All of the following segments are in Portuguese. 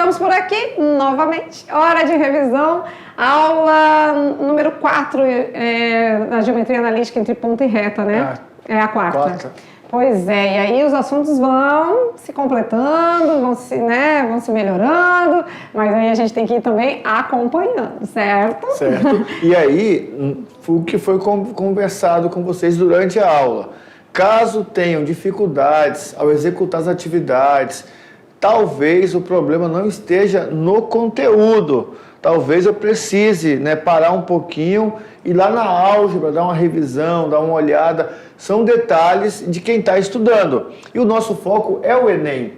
Estamos por aqui novamente, hora de revisão, aula número 4 na geometria analítica entre ponto e reta, né? É a quarta. Pois é, e aí os assuntos vão se completando, vão se melhorando, mas aí a gente tem que ir também acompanhando, certo? Certo. E aí, o que foi conversado com vocês durante a aula. Caso tenham dificuldades ao executar as atividades, talvez o problema não esteja no conteúdo. Talvez eu precise parar um pouquinho e ir lá na álgebra, dar uma revisão, dar uma olhada. São detalhes de quem está estudando. E o nosso foco é o Enem.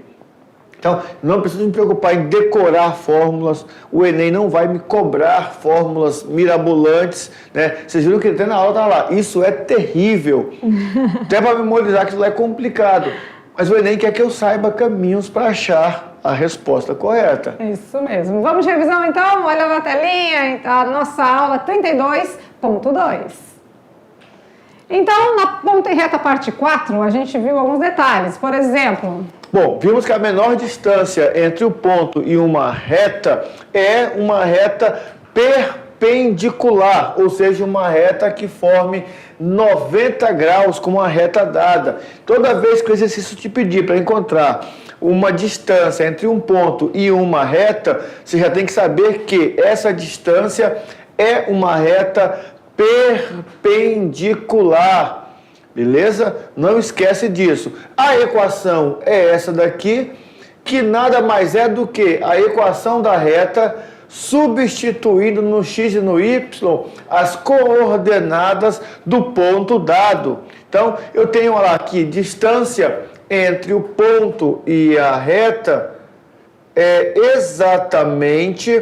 Então, não preciso me preocupar em decorar fórmulas. O Enem não vai me cobrar fórmulas mirabolantes, né? Vocês viram que até na aula está lá. Isso é terrível. Até para memorizar aquilo é complicado. Mas o Enem quer que eu saiba caminhos para achar a resposta correta. Isso mesmo. Vamos de revisão então? Olha na telinha, a nossa aula 32.2. Então, na ponta e reta parte 4, a gente viu alguns detalhes. Por exemplo... Bom, vimos que a menor distância entre o ponto e uma reta é uma reta perpendicular, ou seja, uma reta que forme 90 graus com uma reta dada. Toda vez que o exercício te pedir para encontrar uma distância entre um ponto e uma reta, você já tem que saber que essa distância é uma reta perpendicular. Beleza? Não esquece disso. A equação é essa daqui, que nada mais é do que a equação da reta substituindo no x e no y as coordenadas do ponto dado. Então, eu tenho lá aqui distância entre o ponto e a reta é exatamente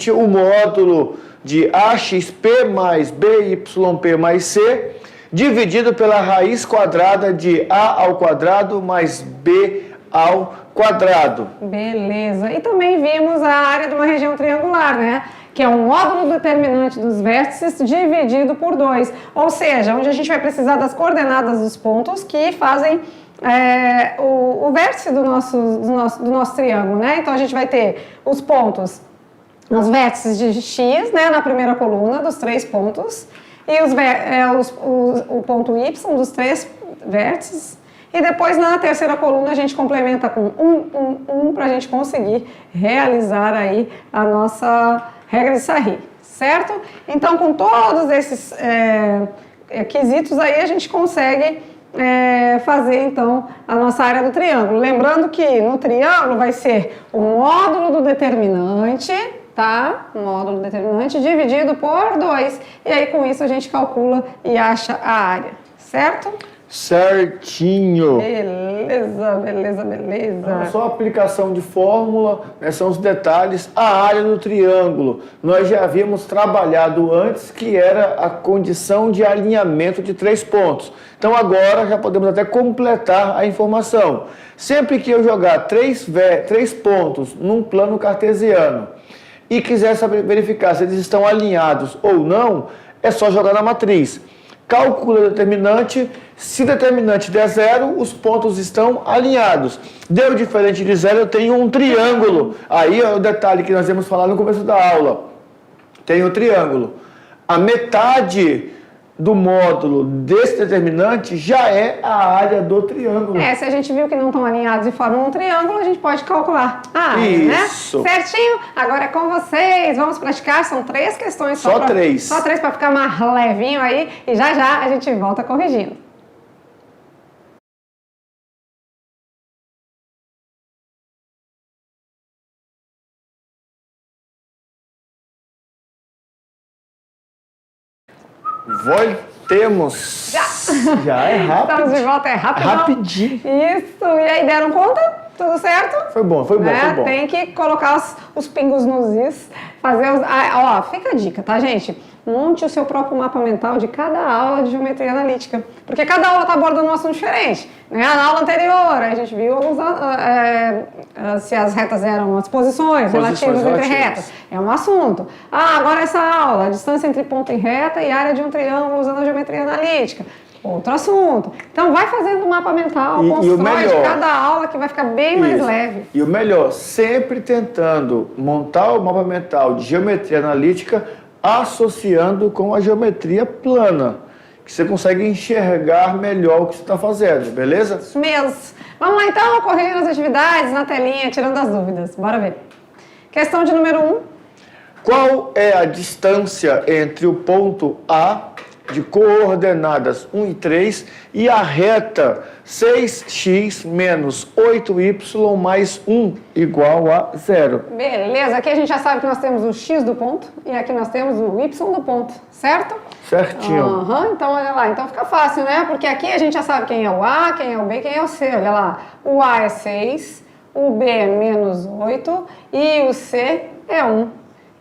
o módulo de AXP mais BYP mais C dividido pela raiz quadrada de A ao quadrado mais B ao quadrado. Beleza. E também vimos a área de uma região triangular, né? Que é um módulo determinante dos vértices dividido por 2. Ou seja, onde a gente vai precisar das coordenadas dos pontos que fazem o vértice do nosso triângulo, né? Então a gente vai ter os pontos, os vértices de X, né? Na primeira coluna dos 3 pontos. E o ponto Y dos 3 vértices. E depois na terceira coluna a gente complementa com 1 para a gente conseguir realizar aí a nossa regra de Sarri, certo? Então com todos esses quesitos aí a gente consegue fazer então a nossa área do triângulo. Lembrando que no triângulo vai ser o módulo do determinante, tá? O módulo determinante dividido por 2. E aí, com isso, a gente calcula e acha a área, certo? Certinho. Beleza. Não é só a aplicação de fórmula, são os detalhes. A área do triângulo, nós já havíamos trabalhado antes, que era a condição de alinhamento de 3 pontos. Então, agora, já podemos até completar a informação. Sempre que eu jogar 3 pontos num plano cartesiano, e quiser verificar se eles estão alinhados ou não, é só jogar na matriz. Calcula o determinante, se o determinante der 0, os pontos estão alinhados. Deu diferente de 0, eu tenho um triângulo. Aí é o detalhe que nós vamos falar no começo da aula. Tem o triângulo. A metade do módulo desse determinante já é a área do triângulo. Se a gente viu que não estão alinhados e formam um triângulo, a gente pode calcular a área, Isso. Né? Certinho? Agora é com vocês. Vamos praticar. São 3 questões. Só 3. Só 3 para ficar mais levinho aí. E já a gente volta corrigindo. Voltemos. Já é rápido. Estamos de volta, é rápido. Rapidinho. Isso. E aí, deram conta? Tudo certo? Foi bom. Tem que colocar os pingos nos is, fazer os... fica a dica, tá, gente? Monte o seu próprio mapa mental de cada aula de geometria analítica, porque cada aula está abordando um assunto diferente. Né? Na aula anterior, a gente viu se as retas eram as posições relativas entre retas. É um assunto. Agora essa aula, a distância entre ponto e reta e área de um triângulo usando a geometria analítica. outro assunto. Então, vai fazendo um mapa mental, constrói de cada aula que vai ficar bem mais leve. E o melhor, sempre tentando montar o mapa mental de geometria analítica associando com a geometria plana, que você consegue enxergar melhor o que você está fazendo, beleza? Isso mesmo. Vamos lá então, corrigindo as atividades na telinha, tirando as dúvidas. Bora ver. Questão de número 1. Qual é a distância entre o ponto A de coordenadas 1 e 3 e a reta 6x menos 8y mais 1 igual a 0? Beleza, aqui a gente já sabe que nós temos o x do ponto e aqui nós temos o y do ponto, certo? Certinho. Então, olha lá, então fica fácil, né? Porque aqui a gente já sabe quem é o A, quem é o B, quem é o C. Olha lá, o A é 6, o B é menos 8 e o C é 1.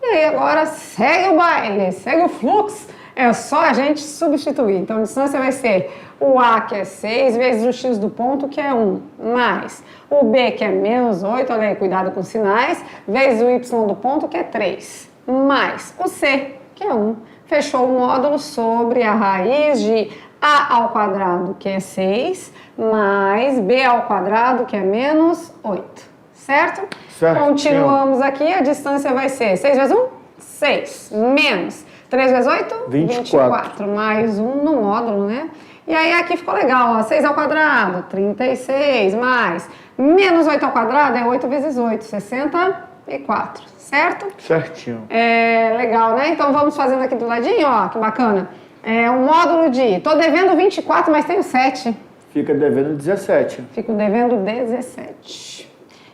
E aí agora segue o baile, segue o fluxo. É só a gente substituir. Então, a distância vai ser o A, que é 6, vezes o x do ponto, que é 1, mais o B, que é menos 8, olha aí, cuidado com os sinais, vezes o y do ponto, que é 3, mais o C, que é 1. Fechou o módulo sobre a raiz de A ao quadrado, que é 6, mais B ao quadrado, que é menos 8, certo? Certinho. Continuamos aqui, a distância vai ser 6 vezes 1, 6, menos 3 vezes 8? 24. Mais 1 no módulo, né? E aí aqui ficou legal, ó, 6 ao quadrado, 36, mais menos 8 ao quadrado é 8 vezes 8, 64, certo? Certinho. É legal, né? Então vamos fazendo aqui do ladinho, ó, que bacana. É um módulo de, tô devendo 24, mas tenho 7. Fica devendo 17. Fico devendo 17.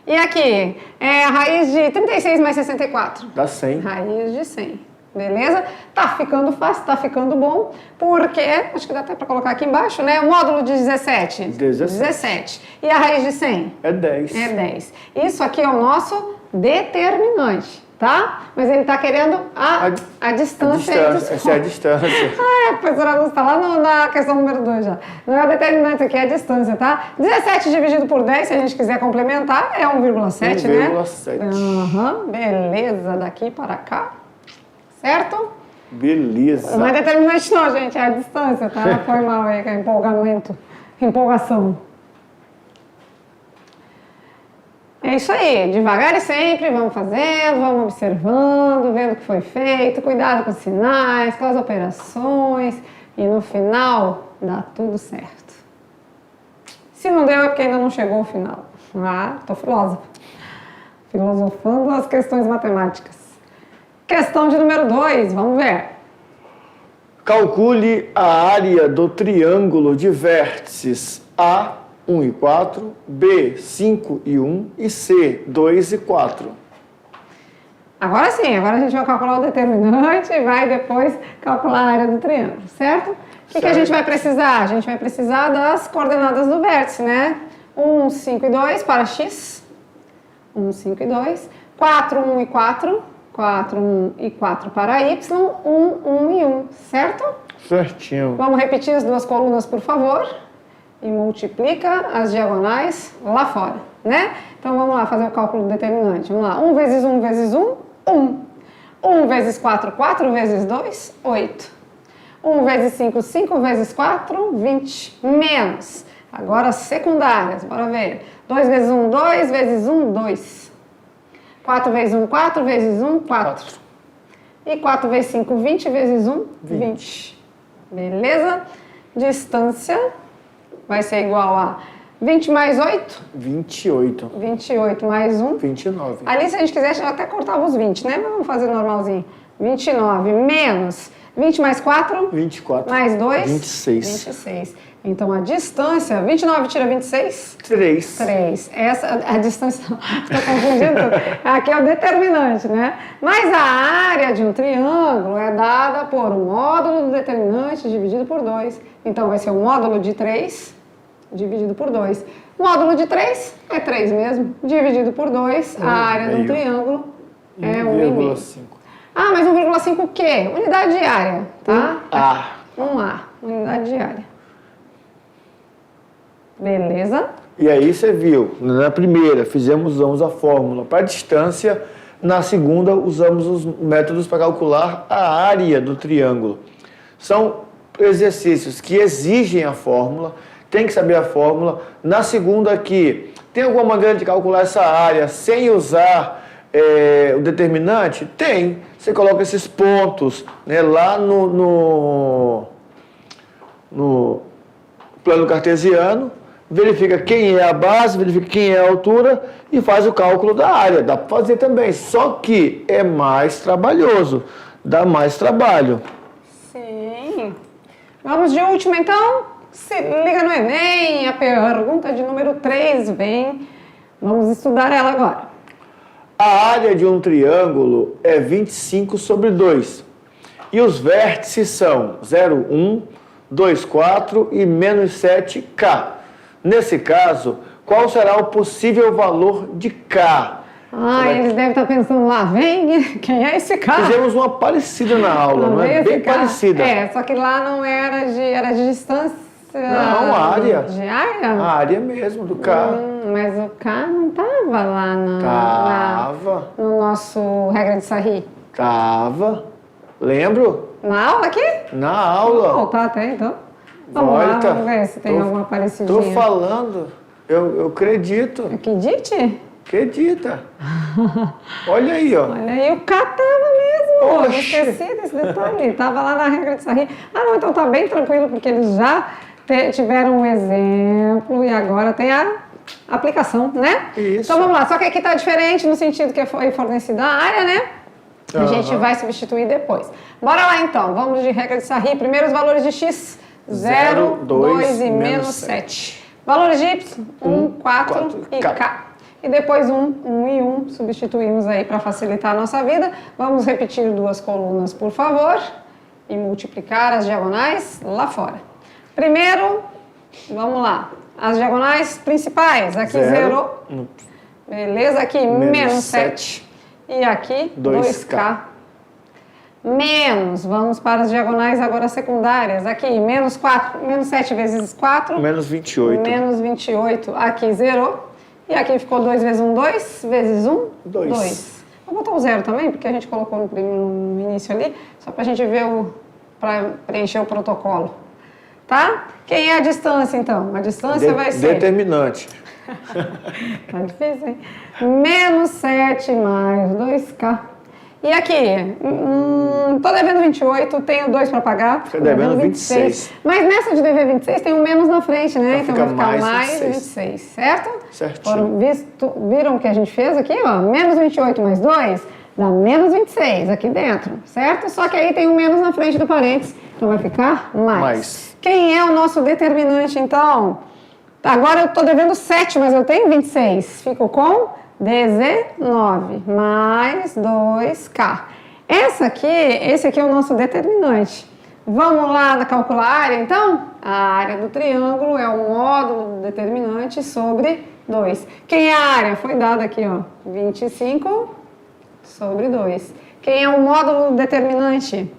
E aqui, a raiz de 36 mais 64? Dá 100. Raiz de 100. Beleza? Tá ficando fácil, tá ficando bom, porque, acho que dá até para colocar aqui embaixo, né? O módulo de 17? 17. E a raiz de 100? É 10. É 10. Isso aqui é o nosso determinante, tá? Mas ele tá querendo a distância entre os Essa é a distância. a professora Luz tá lá na questão número 2 já. Não é o determinante aqui, é a distância, tá? 17 dividido por 10, se a gente quiser complementar, é 1,7, né? 1,7. Beleza, daqui para cá. Certo? Beleza. Não é determinante não, gente, é a distância, tá? Foi mal aí, que é empolgação. É isso aí, devagar e sempre, vamos fazendo, vamos observando, vendo o que foi feito, cuidado com os sinais, com as operações, e no final dá tudo certo. Se não deu é porque ainda não chegou ao final. Tô filosofando as questões matemáticas. Questão de número 2, vamos ver. Calcule a área do triângulo de vértices A, 1 e 4, B, 5 e 1 e C, 2 e 4. Agora sim, agora a gente vai calcular o determinante e vai depois calcular a área do triângulo, certo? O que a gente vai precisar? A gente vai precisar das coordenadas do vértice, né? 1, 5 e 2 para x. 1, 5 e 2. 4, 1 e 4. 4, 1 e 4 para y, 1, 1 e 1, certo? Certinho. Vamos repetir as duas colunas, por favor. E multiplica as diagonais lá fora, né? Então vamos lá fazer o cálculo do determinante. Vamos lá, 1 vezes 1 vezes 1, 1. 1 vezes 4, 4 vezes 2, 8. 1 vezes 5, 5 vezes 4, 20. Menos. Agora secundárias, bora ver. 2 vezes 1, 2 vezes 1, 2. 4 vezes 1, 4 vezes 1, 4. E 4 vezes 5, 20 vezes 1, 20. Beleza? Distância vai ser igual a 20 mais 8? 28. 28 mais 1? 29. Ali, se a gente quisesse, até cortava os 20, né? Mas vamos fazer normalzinho. 29 menos 20 mais 4? 24. Mais 2? 26. 26. Então, a distância, 29 tira 26? 3. 3. Essa, a distância, estou confundindo tudo. Aqui é o determinante, né? Mas a área de um triângulo é dada por um módulo do determinante dividido por 2. Então, vai ser o módulo de 3 dividido por 2. Módulo de 3 é 3 mesmo. Dividido por 2, a área do triângulo é 1,5. Ah, mas 1,5 o quê? Unidade de área, tá? 1A, unidade de área. Beleza? E aí você viu, na primeira usamos a fórmula para distância, na segunda usamos os métodos para calcular a área do triângulo. São exercícios que exigem a fórmula, tem que saber a fórmula. Na segunda aqui, tem alguma maneira de calcular essa área sem usar o determinante? Tem. Você coloca esses pontos, né, lá no plano cartesiano, verifica quem é a base, verifica quem é a altura e faz o cálculo da área. Dá para fazer também, só que é mais trabalhoso, dá mais trabalho. Sim. Vamos de última, então? Se liga no Enem, a pergunta de número 3 vem. Vamos estudar ela agora. A área de um triângulo é 25 sobre 2. E os vértices são 0, 1, 2, 4 e menos 7K. Nesse caso, qual será o possível valor de K? Eles devem estar pensando lá, vem, quem é esse K? Fizemos uma parecida na aula, não é? Bem parecida. Só que lá não era de distância. Não, área. De área? A área mesmo, do K. Mas o K não estava lá no nosso regra de Sarri. Tava. Lembro? Na aula aqui? Na aula. Vamos voltar até então. Vamos lá, vamos ver se tem alguma parecidinha. Tô falando. Eu acredito. Acredite? Acredita. Olha aí, ó. Olha aí, o K tava mesmo. Eu Oxi. esqueci desse detalhe. Tava lá na regra de Sarri. Não, então tá bem tranquilo, porque eles já tiveram um exemplo e agora tem a aplicação, né? Isso. Então vamos lá. Só que aqui tá diferente no sentido que foi fornecida a área, né? A gente vai substituir depois. Bora lá então. Vamos de regra de Sarri. Primeiro os valores de x. 0, 2 e menos 7. Valores de y, 1, 4 e k. E depois 1 e 1, substituímos aí para facilitar a nossa vida. Vamos repetir duas colunas, por favor, e multiplicar as diagonais lá fora. Primeiro, vamos lá, as diagonais principais, aqui 0, beleza, aqui menos 7 e aqui 2k. Menos, vamos para as diagonais agora secundárias, aqui menos 4, menos 7 vezes 4. Menos 28. Menos 28, aqui 0. E aqui ficou 2 vezes 1, 2, vezes 1, 2. Vou botar o 0 também, porque a gente colocou no início ali, só para a gente ver para preencher o protocolo. Tá? Quem é a distância, então? A distância vai ser... Determinante. Tá difícil, hein? Menos 7 mais 2k. E aqui, tô devendo 28, tenho 2 para pagar. Fica devendo 26. Mas nessa de dever 26 tem um menos na frente, né? Então vai ficar mais mais 26. 26, certo? Certinho. Viram o que a gente fez aqui, ó? Menos 28 mais 2 dá menos 26 aqui dentro, certo? Só que aí tem um menos na frente do parênteses, então vai ficar mais. Quem é o nosso determinante, então? Agora eu tô devendo 7, mas eu tenho 26. Fico com 19 mais 2k. Esse aqui é o nosso determinante. Vamos lá calcular a área, então? A área do triângulo é o módulo do determinante sobre 2. Quem é a área? Foi dada aqui, ó, 25 sobre 2. Quem é o módulo do determinante?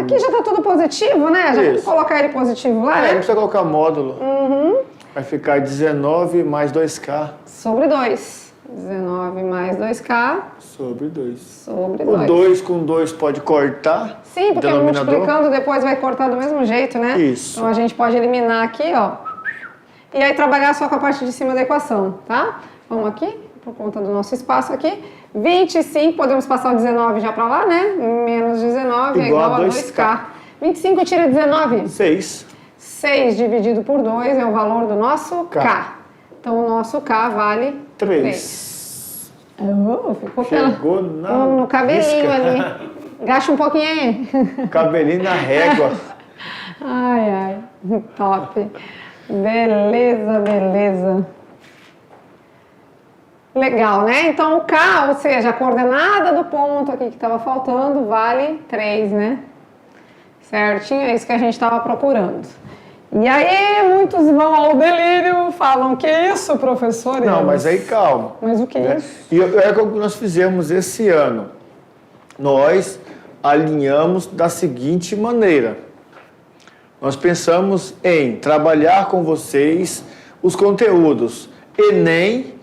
Aqui já está tudo positivo, né? Já vamos colocar ele positivo lá, né? Não precisa colocar módulo. Vai ficar 19 mais 2k. Sobre 2. 19 mais 2k. Sobre 2. Sobre 2. O 2 com 2 pode cortar. Sim, porque multiplicando depois vai cortar do mesmo jeito, né? Isso. Então a gente pode eliminar aqui, ó. E aí trabalhar só com a parte de cima da equação, tá? Vamos aqui, por conta do nosso espaço aqui. 25, podemos passar o 19 já para lá, né? Menos 19 é igual a 2k. 25 tira 19. 6. 6 dividido por 2 é o valor do nosso K. Então, o nosso K vale 3. Ficou Chegou no cabelinho ali. Gacha um pouquinho aí. Cabelinho na régua. Ai, top. Beleza, beleza. Legal, né? Então, o K, ou seja, a coordenada do ponto aqui que estava faltando, vale 3, né? Certinho? É isso que a gente estava procurando. E aí, muitos vão ao delírio, falam, que isso, professor? Não, mas aí calma. Mas o que é isso? E é o que nós fizemos esse ano. Nós alinhamos da seguinte maneira. Nós pensamos em trabalhar com vocês os conteúdos Enem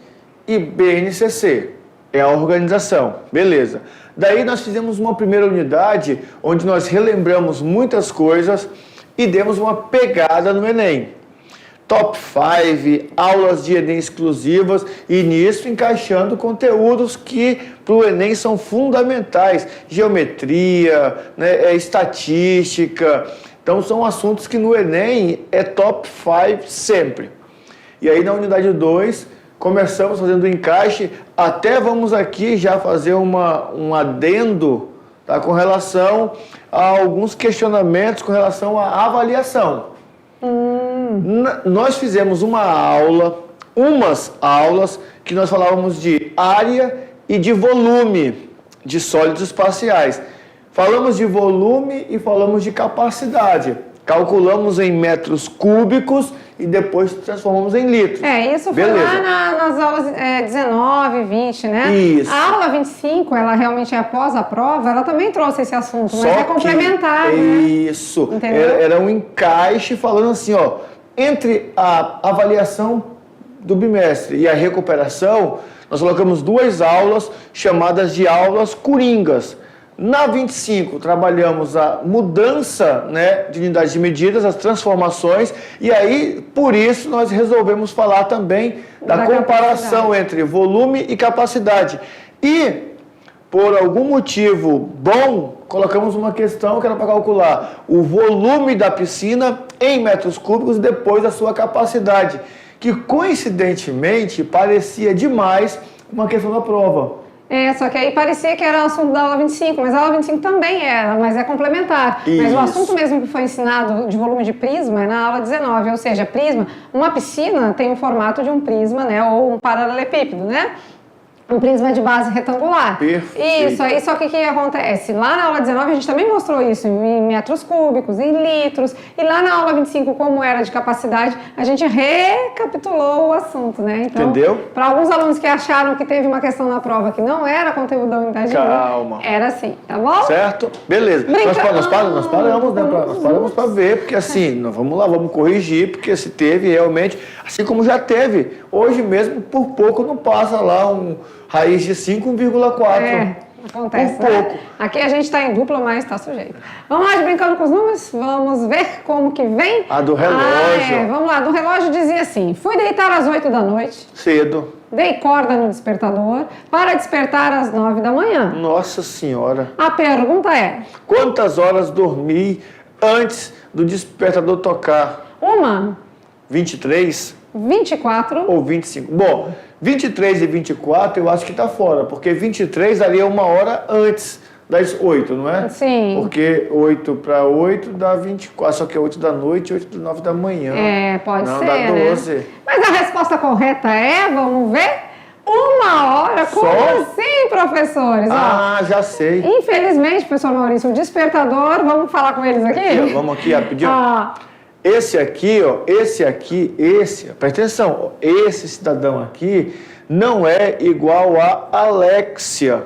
e BNCC. É a organização, beleza. Daí nós fizemos uma primeira unidade onde nós relembramos muitas coisas e demos uma pegada no Enem. Top 5, aulas de Enem exclusivas e nisso encaixando conteúdos que para o Enem são fundamentais. Geometria, né, estatística. Então são assuntos que no Enem é top 5 sempre. E aí na unidade 2 começamos fazendo o encaixe, até vamos aqui já fazer um adendo, tá, com relação a alguns questionamentos com relação à avaliação. Nós fizemos umas aulas que nós falávamos de área e de volume de sólidos espaciais. Falamos de volume e falamos de capacidade. Calculamos em metros cúbicos e depois transformamos em litros. Isso foi lá nas aulas 19, 20, né? Isso. A aula 25, ela realmente é após a prova, ela também trouxe esse assunto, mas é complementar, né? Isso. Era um encaixe falando assim, ó, entre a avaliação do bimestre e a recuperação, nós colocamos 2 aulas chamadas de aulas coringas. Na 25, trabalhamos a mudança, né, de unidades de medidas, as transformações, e aí, por isso, nós resolvemos falar também da comparação entre volume e capacidade. E, por algum motivo bom, colocamos uma questão que era para calcular o volume da piscina em metros cúbicos depois da sua capacidade, que coincidentemente parecia demais uma questão da prova. Só que aí parecia que era o assunto da aula 25, mas a aula 25 também era, mas é complementar. Isso. Mas o assunto mesmo que foi ensinado de volume de prisma é na aula 19, ou seja, prisma, uma piscina tem o formato de um prisma, né, ou um paralelepípedo, né? Um prisma de base retangular. Perfeito. Isso aí, só que o que acontece? Lá na aula 19 a gente também mostrou isso em metros cúbicos, em litros. E lá na aula 25, como era de capacidade, a gente recapitulou o assunto, né? Então, entendeu? Para alguns alunos que acharam que teve uma questão na prova que não era conteúdo da unidade 1, era assim, tá bom? Certo? Beleza. Nós paramos, né? Nós paramos para ver, porque assim, vamos lá, vamos corrigir, porque se teve realmente, assim como já teve, hoje mesmo, por pouco não passa lá raiz de 5,4. Acontece, né? Aqui a gente está em dupla, mas está sujeito. Vamos lá, de brincando com os números? Vamos ver como que vem? A do relógio. Vamos lá, do relógio dizia assim, fui deitar às 8 da noite. Cedo. Dei corda no despertador para despertar às 9 da manhã. Nossa Senhora. A pergunta é... Quantas horas dormi antes do despertador tocar? 23? 24 ou 25? Bom, 23 e 24 eu acho que está fora, porque 23 daria 1 hora antes das 8, não é? Sim. Porque 8 para 8 dá 24, só que é 8 da noite e 8 das 9 da manhã. Pode não, ser, dá 12. Né? Mas a resposta correta é, vamos ver, 1 hora. Como assim, professores? Já sei. Infelizmente, professor Maurício, o despertador, vamos falar com eles aqui? Vamos aqui rapidinho. Esse aqui, presta atenção, esse cidadão aqui não é igual a Alexia,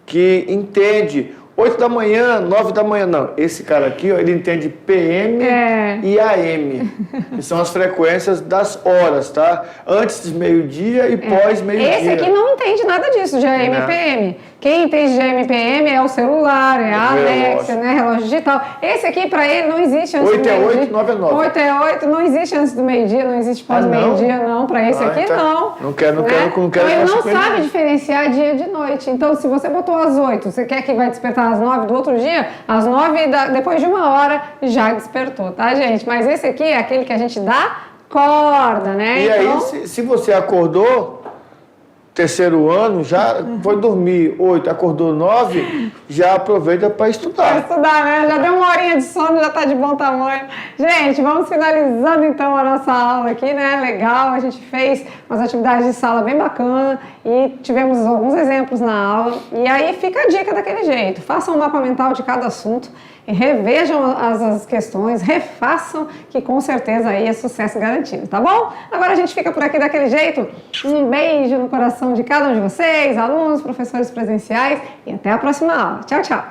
que entende 8 da manhã, 9 da manhã, não. Esse cara aqui, ele entende PM e AM, que são as frequências das horas, tá? Antes de meio-dia e pós-meio-dia. Esse aqui não entende nada disso, de AM e PM. Quem entende de AM e PM é o celular, é a Alexia, né? Relógio digital. Esse aqui, para ele, não existe antes do meio-dia. 8 é 8, 9 é 9. 8 é 8, não existe antes do meio-dia, não existe pós-meio-dia, não. Para esse aqui, não. Não quero. Então, ele não sabe diferenciar dia de noite. Então, se você botou às 8, você quer que vai despertar às 9 do outro dia, às 9, depois de 1 hora, já despertou, tá, gente? Mas esse aqui é aquele que a gente dá corda, né? E então... aí, se você acordou... terceiro ano, já foi dormir 8, acordou 9, já aproveita para estudar. Para estudar, né? Já deu 1 horinha de sono, já está de bom tamanho. Gente, vamos finalizando então a nossa aula aqui, né? Legal, a gente fez umas atividades de sala bem bacana e tivemos alguns exemplos na aula. E aí fica a dica daquele jeito, façam um mapa mental de cada assunto e revejam as questões, refaçam, que com certeza aí é sucesso garantido, tá bom? Agora a gente fica por aqui daquele jeito. Um beijo no coração de cada um de vocês, alunos, professores presenciais, e até a próxima aula. Tchau, tchau!